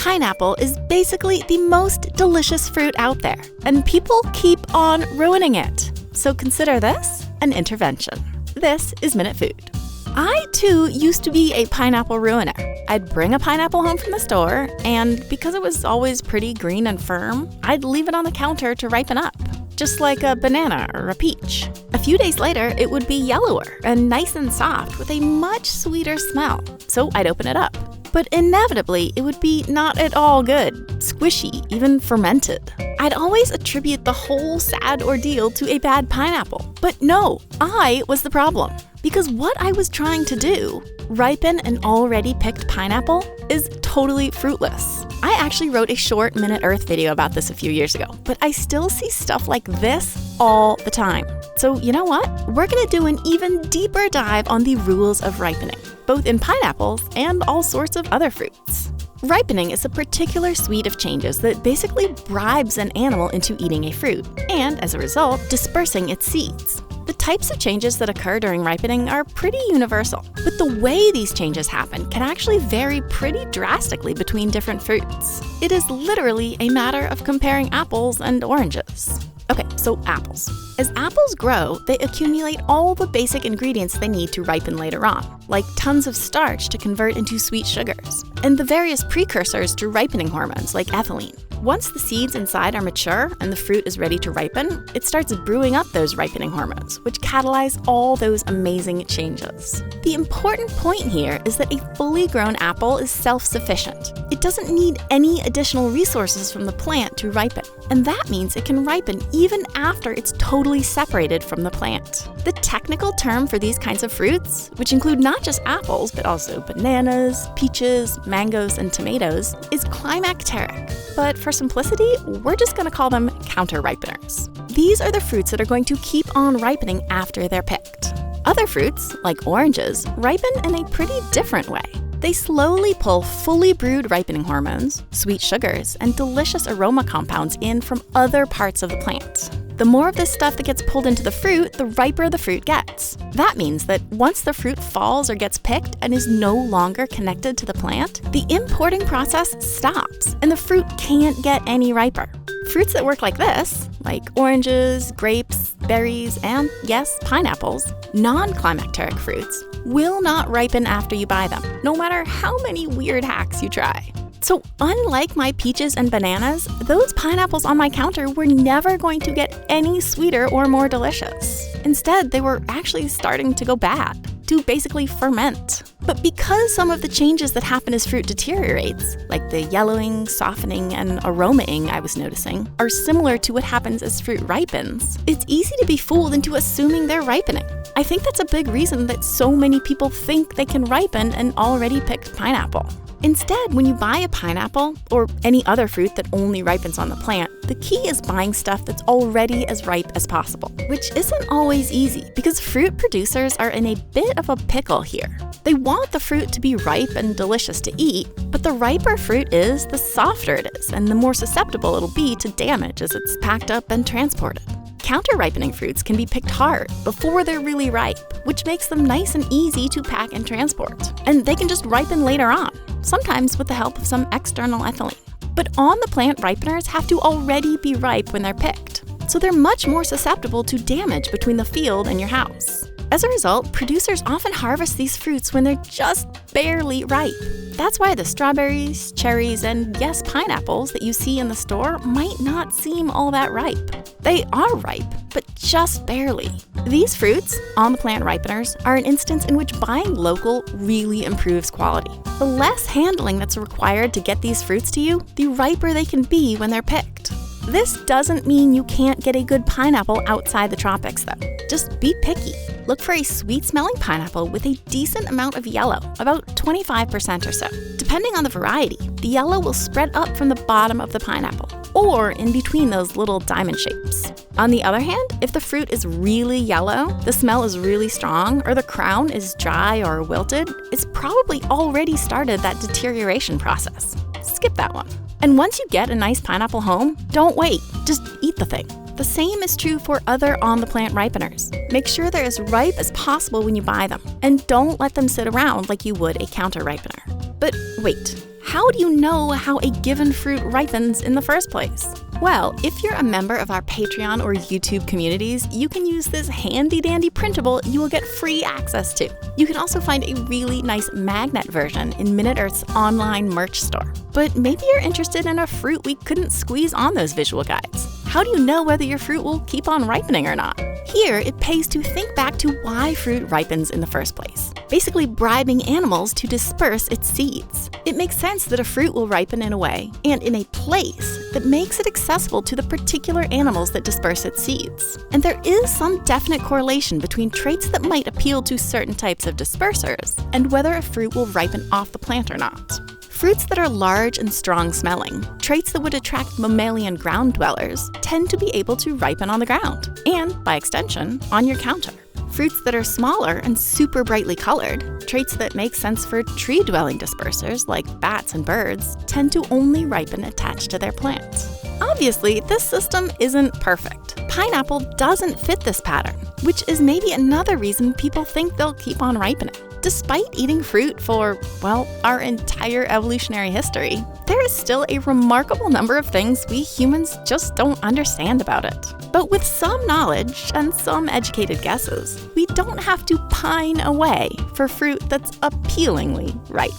Pineapple is basically the most delicious fruit out there, and people keep on ruining it. So consider this an intervention. This is Minute Food. I, too, used to be a pineapple ruiner. I'd bring a pineapple home from the store, and because it was always pretty green and firm, I'd leave it on the counter to ripen up, just like a banana or a peach. A few days later, it would be yellower and nice and soft with a much sweeter smell, so I'd open it up. But inevitably, it would be not at all good, squishy, even fermented. I'd always attribute the whole sad ordeal to a bad pineapple. But no, I was the problem. Because what I was trying to do, ripen an already picked pineapple, is totally fruitless. I actually wrote a short Minute Earth video about this a few years ago, but I still see stuff like this all the time. So you know what? We're gonna do an even deeper dive on the rules of ripening, both in pineapples and all sorts of other fruits. Ripening is a particular suite of changes that basically bribes an animal into eating a fruit, and as a result, dispersing its seeds. The types of changes that occur during ripening are pretty universal, but the way these changes happen can actually vary pretty drastically between different fruits. It is literally a matter of comparing apples and oranges. Okay, so apples. As apples grow, they accumulate all the basic ingredients they need to ripen later on, like tons of starch to convert into sweet sugars, and the various precursors to ripening hormones like ethylene. Once the seeds inside are mature and the fruit is ready to ripen, it starts brewing up those ripening hormones, which catalyze all those amazing changes. The important point here is that a fully grown apple is self-sufficient. It doesn't need any additional resources from the plant to ripen, and that means it can ripen even after it's totally separated from the plant. The technical term for these kinds of fruits, which include not just apples but also bananas, peaches, mangoes, and tomatoes, is climacteric. But for simplicity, we're just going to call them counter-ripeners. These are the fruits that are going to keep on ripening after they're picked. Other fruits, like oranges, ripen in a pretty different way. They slowly pull fully brewed ripening hormones, sweet sugars, and delicious aroma compounds in from other parts of the plant. The more of this stuff that gets pulled into the fruit, the riper the fruit gets. That means that once the fruit falls or gets picked and is no longer connected to the plant, the importing process stops and the fruit can't get any riper. Fruits that work like this, like oranges, grapes, berries, and yes, pineapples, non-climacteric fruits, will not ripen after you buy them, no matter how many weird hacks you try. So unlike my peaches and bananas, those pineapples on my counter were never going to get any sweeter or more delicious. Instead, they were actually starting to go bad, to basically ferment. But because some of the changes that happen as fruit deteriorates, like the yellowing, softening, and aromaing I was noticing, are similar to what happens as fruit ripens, it's easy to be fooled into assuming they're ripening. I think that's a big reason that so many people think they can ripen an already picked pineapple. Instead, when you buy a pineapple, or any other fruit that only ripens on the plant, the key is buying stuff that's already as ripe as possible, which isn't always easy because fruit producers are in a bit of a pickle here. They want the fruit to be ripe and delicious to eat, but the riper fruit is, the softer it is, and the more susceptible it'll be to damage as it's packed up and transported. Counter-ripening fruits can be picked hard before they're really ripe, which makes them nice and easy to pack and transport. And they can just ripen later on, sometimes with the help of some external ethylene. But on-the-plant ripeners have to already be ripe when they're picked, so they're much more susceptible to damage between the field and your house. As a result, producers often harvest these fruits when they're just barely ripe. That's why the strawberries, cherries, and yes, pineapples that you see in the store might not seem all that ripe. They are ripe, but just barely. These fruits, on-the-plant ripeners, are an instance in which buying local really improves quality. The less handling that's required to get these fruits to you, the riper they can be when they're picked. This doesn't mean you can't get a good pineapple outside the tropics, though. Just be picky. Look for a sweet-smelling pineapple with a decent amount of yellow, about 25% or so. Depending on the variety, the yellow will spread up from the bottom of the pineapple, or in between those little diamond shapes. On the other hand, if the fruit is really yellow, the smell is really strong, or the crown is dry or wilted, it's probably already started that deterioration process. Skip that one. And once you get a nice pineapple home, don't wait, just eat the thing. The same is true for other on-the-plant ripeners. Make sure they're as ripe as possible when you buy them, and don't let them sit around like you would a counter-ripener. But wait, how do you know how a given fruit ripens in the first place? Well, if you're a member of our Patreon or YouTube communities, you can use this handy-dandy printable you will get free access to. You can also find a really nice magnet version in Minute Earth's online merch store. But maybe you're interested in a fruit we couldn't squeeze on those visual guides. How do you know whether your fruit will keep on ripening or not? Here, it pays to think back to why fruit ripens in the first place, basically bribing animals to disperse its seeds. It makes sense that a fruit will ripen in a way, and in a place, that makes it accessible to the particular animals that disperse its seeds. And there is some definite correlation between traits that might appeal to certain types of dispersers and whether a fruit will ripen off the plant or not. Fruits that are large and strong-smelling, traits that would attract mammalian ground dwellers, tend to be able to ripen on the ground, and, by extension, on your counter. Fruits that are smaller and super brightly colored, traits that make sense for tree-dwelling dispersers like bats and birds, tend to only ripen attached to their plant. Obviously, this system isn't perfect. Pineapple doesn't fit this pattern, which is maybe another reason people think they'll keep on ripening. Despite eating fruit for, well, our entire evolutionary history, there is still a remarkable number of things we humans just don't understand about it. But with some knowledge and some educated guesses, we don't have to pine away for fruit that's appealingly ripe.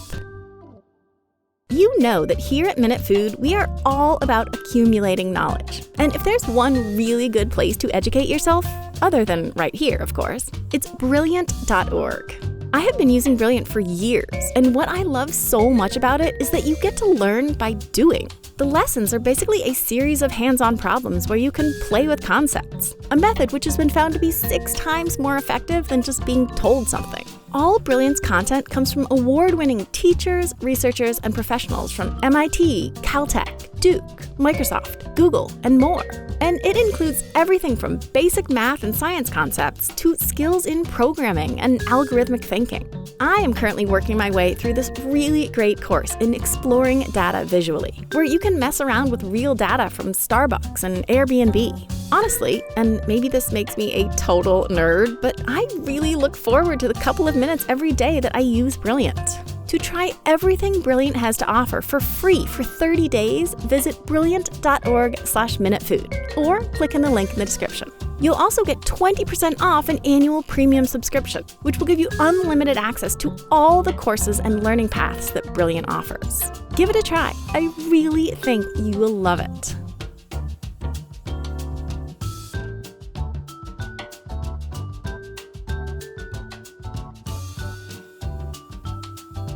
You know that here at Minute Food, we are all about accumulating knowledge. And if there's one really good place to educate yourself, other than right here, of course, it's brilliant.org. I have been using Brilliant for years, and what I love so much about it is that you get to learn by doing. The lessons are basically a series of hands-on problems where you can play with concepts, a method which has been found to be 6 times more effective than just being told something. All Brilliant's content comes from award-winning teachers, researchers, and professionals from MIT, Caltech, Duke, Microsoft, Google, and more. And it includes everything from basic math and science concepts to skills in programming and algorithmic thinking. I am currently working my way through this really great course in exploring data visually, where you can mess around with real data from Starbucks and Airbnb. Honestly, and maybe this makes me a total nerd, but I really look forward to the couple of minutes every day that I use Brilliant. To try everything Brilliant has to offer for free for 30 days, visit brilliant.org/minutefood or click on the link in the description. You'll also get 20% off an annual premium subscription, which will give you unlimited access to all the courses and learning paths that Brilliant offers. Give it a try. I really think you will love it.